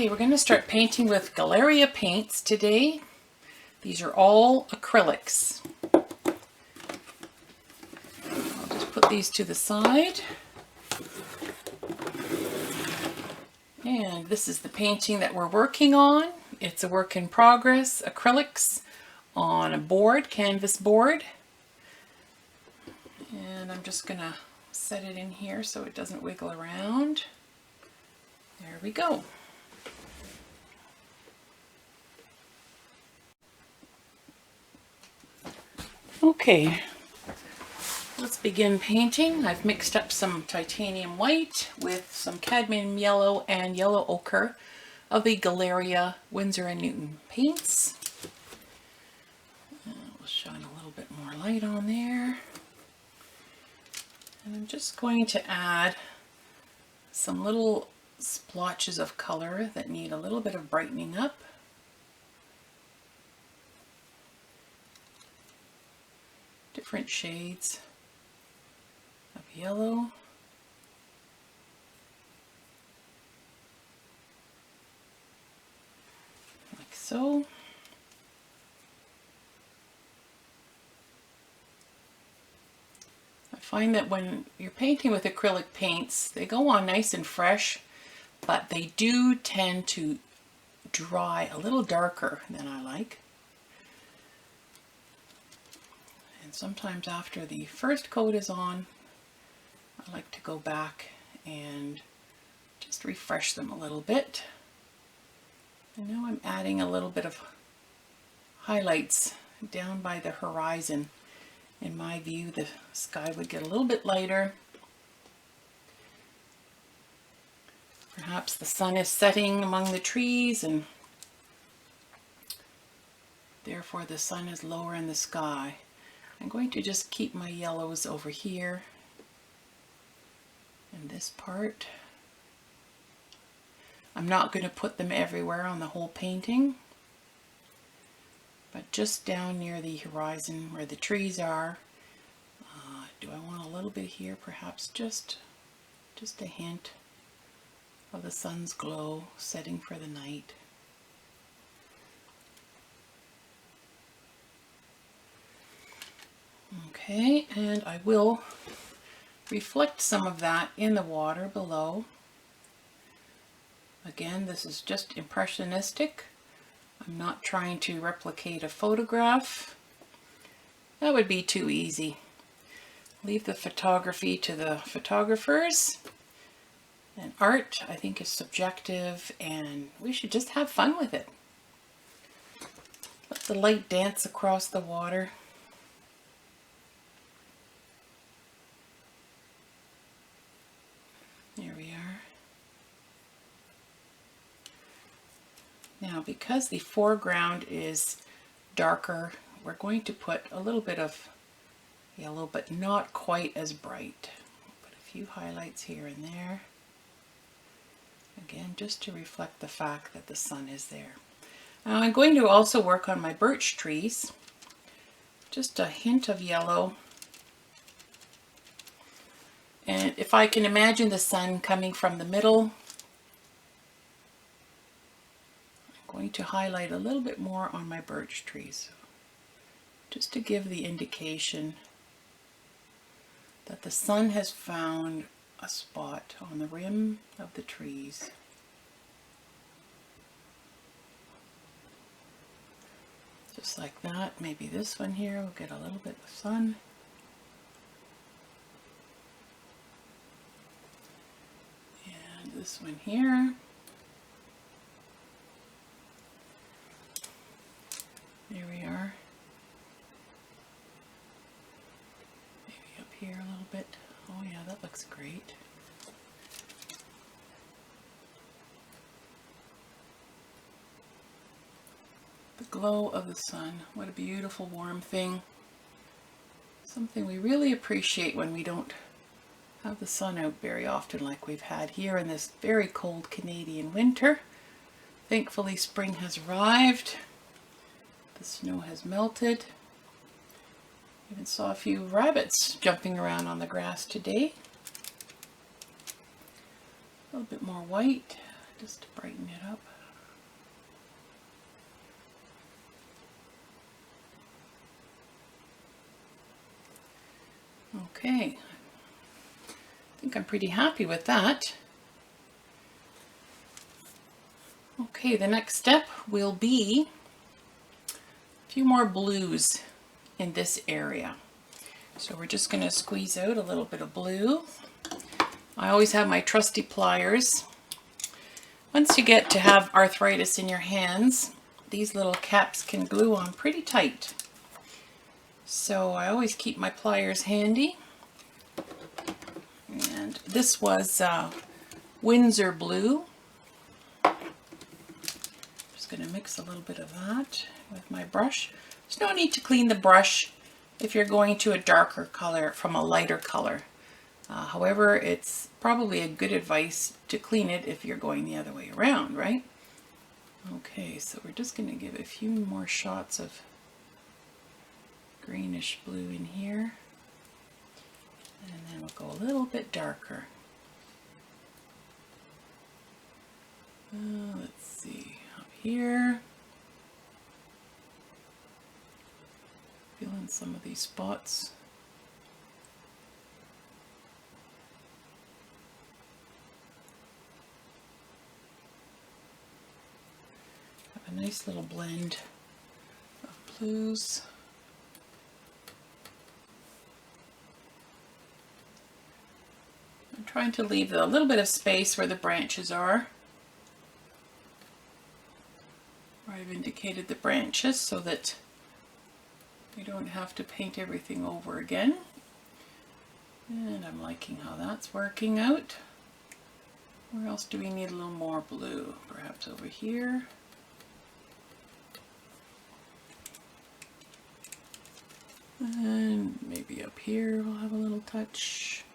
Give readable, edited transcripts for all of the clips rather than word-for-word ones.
Okay, we're going to start painting with Galeria paints today. These are all acrylics. I'll just put these to the side. And this is the painting that we're working on. It's a work in progress, acrylics on a board, canvas board. And I'm just going to set it in here so it doesn't wiggle around. There we go. Okay, let's begin painting. I've mixed up some titanium white with some cadmium yellow and yellow ochre of the Galeria Winsor & Newton paints. We'll shine a little bit more light on there. And I'm just going to add some little splotches of color that need a little bit of brightening up. Different shades of yellow. Like so. I find that when you're painting with acrylic paints, they go on nice and fresh, but they do tend to dry a little darker than I like. And sometimes after the first coat is on, I like to go back and just refresh them a little bit. And now I'm adding a little bit of highlights down by the horizon. In my view, the sky would get a little bit lighter. Perhaps the sun is setting among the trees and therefore the sun is lower in the sky. I'm going to just keep my yellows over here in this part. I'm not going to put them everywhere on the whole painting, but just down near the horizon where the trees are. Do I want a little bit here? Perhaps just a hint of the sun's glow setting for the night. Okay, and I will reflect some of that in the water below. Again, this is just impressionistic. I'm not trying to replicate a photograph. That would be too easy. Leave the photography to the photographers. And art, I think, is subjective, and we should just have fun with it. Let the light dance across the water. There we are. Now, because the foreground is darker, we're going to put a little bit of yellow, but not quite as bright. Put a few highlights here and there. Again, just to reflect the fact that the sun is there. Now I'm going to also work on my birch trees. Just a hint of yellow. And if I can imagine the sun coming from the middle, I'm going to highlight a little bit more on my birch trees, just to give the indication that the sun has found a spot on the rim of the trees. Just like that. Maybe this one here will get a little bit of sun. And this one here. There we are. Maybe up here a little bit. Oh yeah, that looks great. The glow of the sun. What a beautiful warm thing. Something we really appreciate when we don't have the sun out very often like we've had here in this very cold Canadian winter. Thankfully spring has arrived. The snow has melted. Even saw a few rabbits jumping around on the grass today. A little bit more white just to brighten it up. Okay, I think I'm pretty happy with that. Okay, the next step will be a few more blues in this area. So we're just going to squeeze out a little bit of blue. I always have my trusty pliers. Once you get to have arthritis in your hands, these little caps can glue on pretty tight. So I always keep my pliers handy. And this was Windsor blue. Just going to mix a little bit of that with my brush. There's no need to clean the brush if you're going to a darker color from a lighter color. However, it's probably a good advice to clean it if you're going the other way around, right? Okay, so we're just going to give a few more shots of greenish blue in here. And then we'll go a little bit darker. Let's see, up here. Feeling some of these spots. Have a nice little blend of blues. I'm trying to leave a little bit of space where the branches are. Where I've indicated the branches so that we don't have to paint everything over again. And I'm liking how that's working out. Where else do we need a little more blue? Perhaps over here. And maybe up here we'll have a little touch.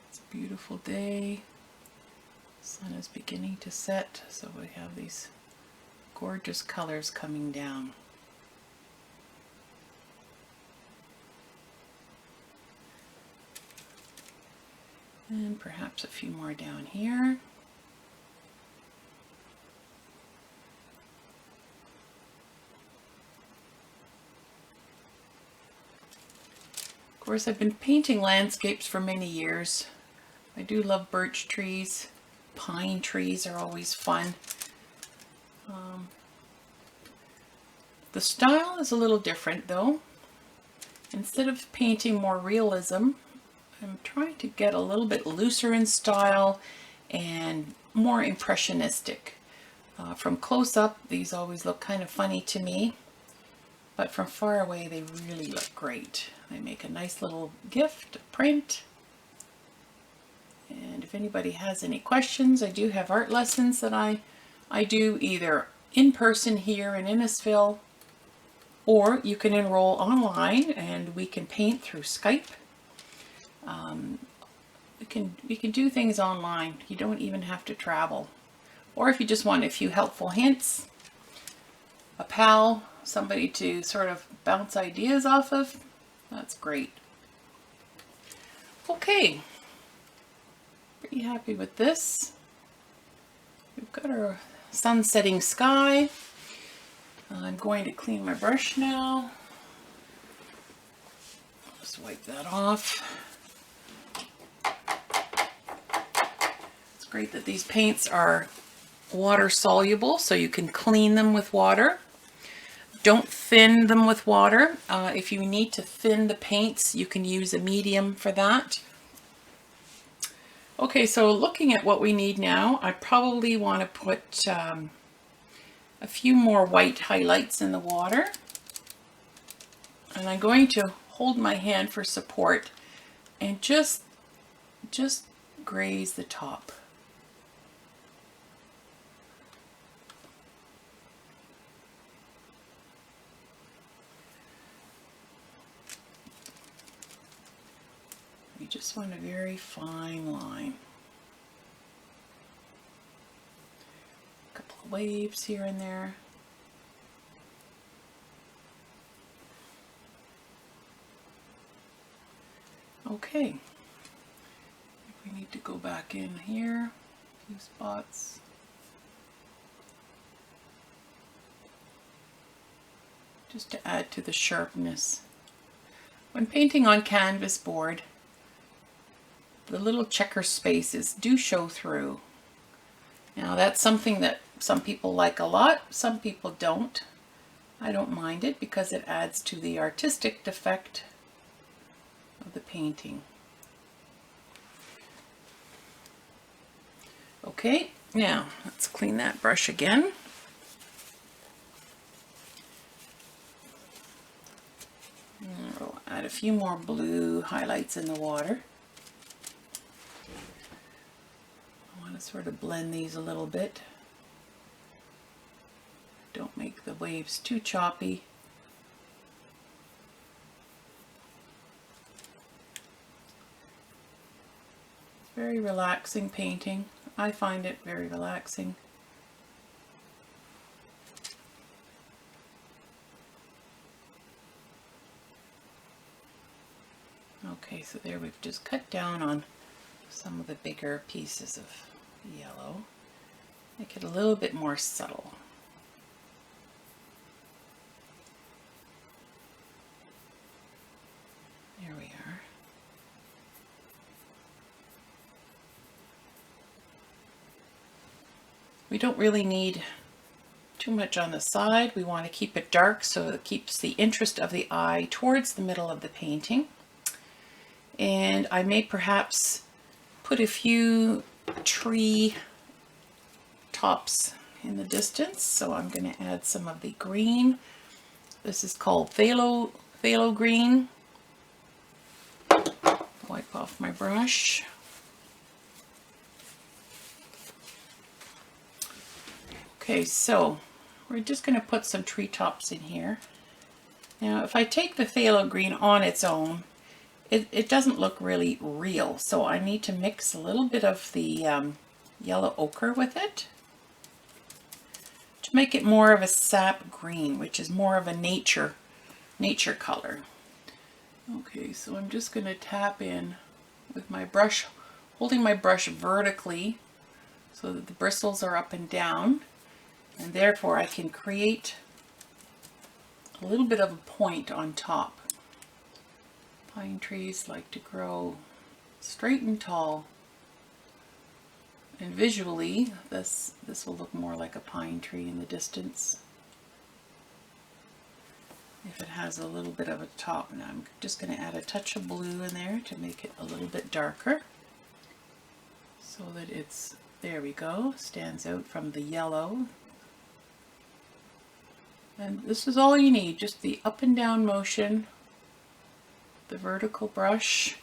It's a beautiful day. The sun is beginning to set, so we have these gorgeous colors coming down. And perhaps a few more down here. Of course, I've been painting landscapes for many years. I do love birch trees. Pine trees are always fun. The style is a little different though. Instead of painting more realism, I'm trying to get a little bit looser in style and more impressionistic. From close up, these always look kind of funny to me, but from far away they really look great. They make a nice little gift, a print. And if anybody has any questions, I do have art lessons that I do either in person here in Innisfil, or you can enroll online and we can paint through Skype. We can do things online. You don't even have to travel. Or if you just want a few helpful hints, a pal, somebody to sort of bounce ideas off of, that's great. Okay, pretty happy with this. We've got our sun-setting sky. I'm going to clean my brush now. Just wipe that off. It's great that these paints are water soluble, so you can clean them with water. Don't thin them with water. If you need to thin the paints, you can use a medium for that. Okay, so looking at what we need now, I probably want to put a few more white highlights in the water. And I'm going to hold my hand for support and just graze the top. You just want a very fine line. A couple of waves here and there. Okay. We need to go back in here, a few spots. Just to add to the sharpness. When painting on canvas board, the little checker spaces do show through. Now that's something that some people like a lot, some people don't. I don't mind it because it adds to the artistic effect of the painting. Okay, now let's clean that brush again. And we'll add a few more blue highlights in the water. I want to sort of blend these a little bit. Don't make the waves too choppy. Very relaxing painting. I find it very relaxing. Okay, so there we've just cut down on some of the bigger pieces of yellow. Make it a little bit more subtle. There we are. We don't really need too much on the side. We want to keep it dark so it keeps the interest of the eye towards the middle of the painting. And I may perhaps put a few tree tops in the distance. So I'm going to add some of the green. This is called phthalo green. Wipe off my brush. Okay, so we're just going to put some treetops in here. Now, if I take the phthalo green on its own, it doesn't look really real. So I need to mix a little bit of the yellow ochre with it to make it more of a sap green, which is more of a nature color. Okay, so I'm just going to tap in with my brush, holding my brush vertically so that the bristles are up and down, and therefore I can create a little bit of a point on top. Pine trees like to grow straight and tall, and visually this will look more like a pine tree in the distance if it has a little bit of a top. Now I'm just going to add a touch of blue in there to make it a little bit darker so that it's, there we go, stands out from the yellow. And this is all you need, just the up and down motion, the vertical brush.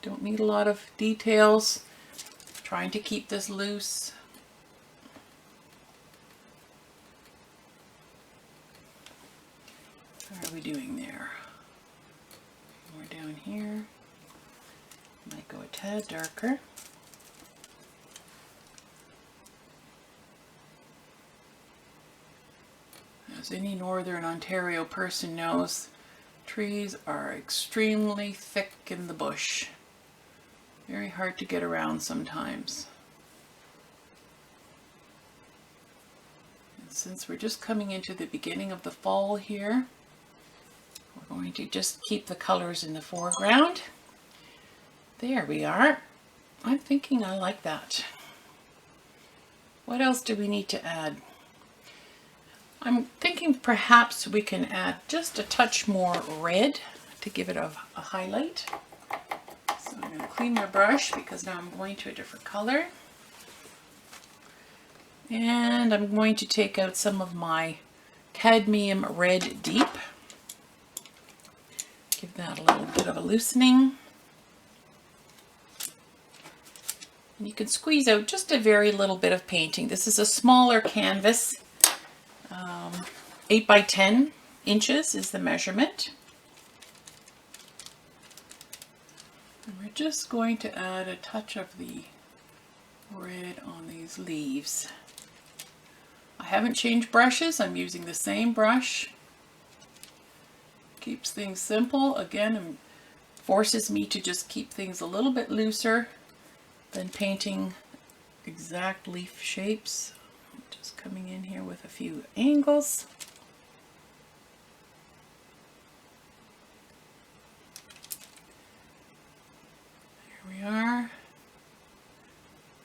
Don't need a lot of details. Trying to keep this loose. How are we doing there? More down here. Might go a tad darker. As any Northern Ontario person knows, trees are extremely thick in the bush. Very hard to get around sometimes. And since we're just coming into the beginning of the fall here, we're going to just keep the colors in the foreground. There we are. I'm thinking I like that. What else do we need to add? I'm thinking perhaps we can add just a touch more red to give it a highlight. So I'm going to clean my brush because now I'm going to a different color. And I'm going to take out some of my cadmium red deep. Give that a little bit of a loosening. And you can squeeze out just a very little bit of painting. This is a smaller canvas. 8 by 10 inches is the measurement. And we're just going to add a touch of the red on these leaves. I haven't changed brushes. I'm using the same brush. Keeps things simple. Again, it forces me to just keep things a little bit looser than painting exact leaf shapes. I'm just coming in here with a few angles. we are.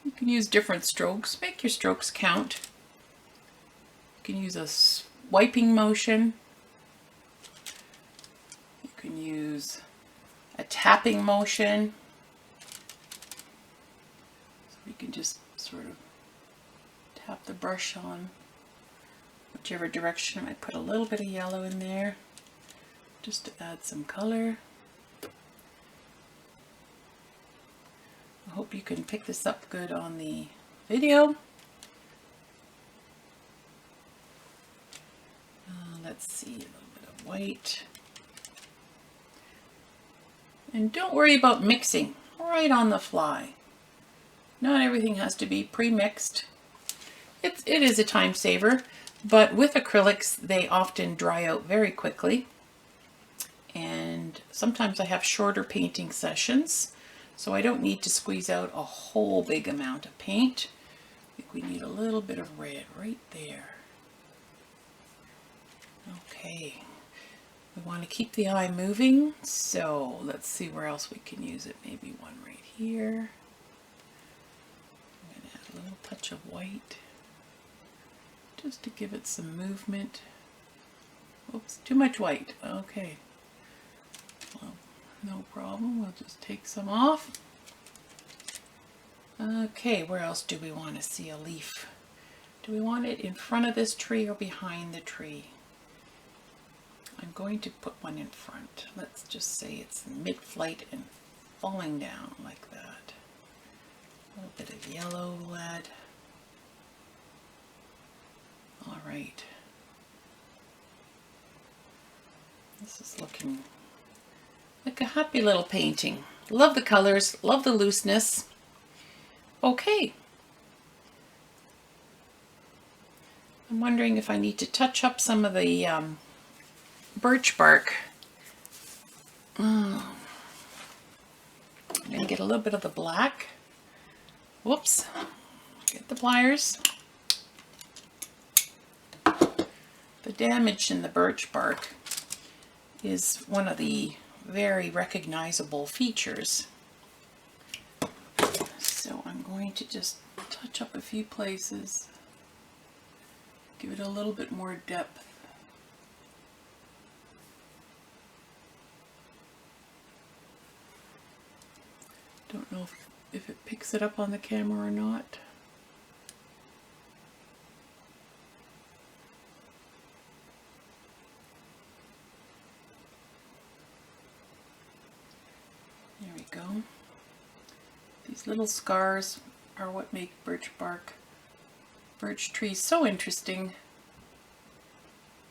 You can use different strokes. Make your strokes count. You can use a wiping motion. You can use a tapping motion. So we can just sort of tap the brush on whichever direction. I might put a little bit of yellow in there just to add some color. I hope you can pick this up good on the video. Let's see, a little bit of white. And don't worry about mixing right on the fly. Not everything has to be pre-mixed. It is a time saver, but with acrylics, they often dry out very quickly. And sometimes I have shorter painting sessions, so I don't need to squeeze out a whole big amount of paint. I think we need a little bit of red right there. Okay, we want to keep the eye moving, so let's see where else we can use it. Maybe one right here. I'm going to add a little touch of white just to give it some movement. Oops, too much white. Okay, well, no problem. We'll just take some off. Okay, where else do we want to see a leaf? Do we want it in front of this tree or behind the tree? I'm going to put one in front. Let's just say it's mid-flight and falling down like that. A little bit of yellow lead. All right. This is looking like a happy little painting. Love the colors, love the looseness. Okay. I'm wondering if I need to touch up some of the birch bark. I'm going to get a little bit of the black. Whoops. Get the pliers. The damage in the birch bark is one of the very recognizable features. So I'm going to just touch up a few places. Give it a little bit more depth. Don't know if it picks it up on the camera or not. There we go. These little scars are what make birch trees so interesting.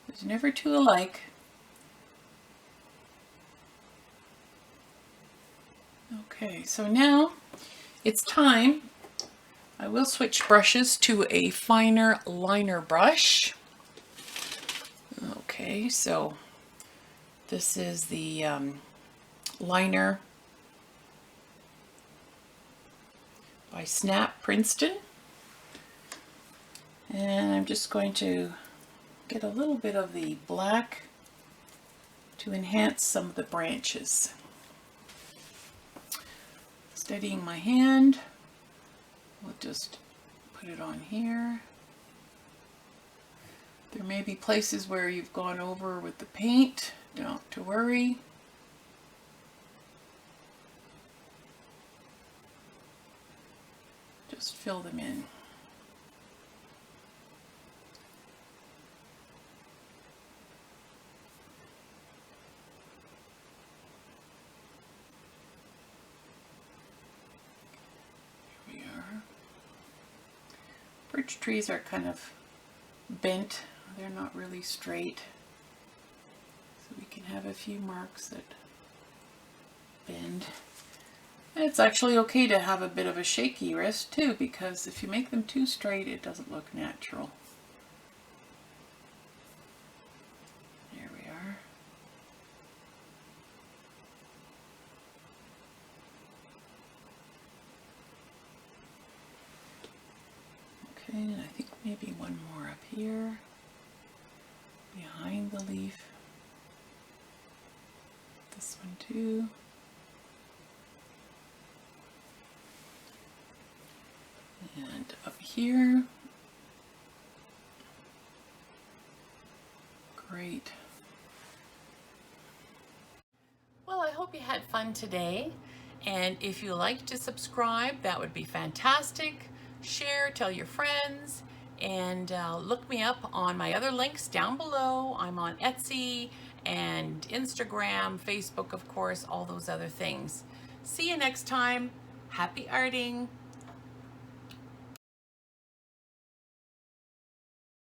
There's never two alike. Okay, so now it's time. I will switch brushes to a finer liner brush. Okay, so this is the liner by Snap Princeton. And I'm just going to get a little bit of the black to enhance some of the branches. Steadying my hand, we'll just put it on here. There may be places where you've gone over with the paint, don't have to worry. Just fill them in. Birch trees are kind of bent, they're not really straight, so we can have a few marks that bend. And it's actually okay to have a bit of a shaky wrist too, because if you make them too straight it doesn't look natural. There we are. Okay, and I think maybe one more up here, behind the leaf. This one too. here. Great. Well, I hope you had fun today. And if you like to subscribe, that would be fantastic. Share, tell your friends, and look me up on my other links down below. I'm on Etsy and Instagram, Facebook, of course, all those other things. See you next time. Happy arting.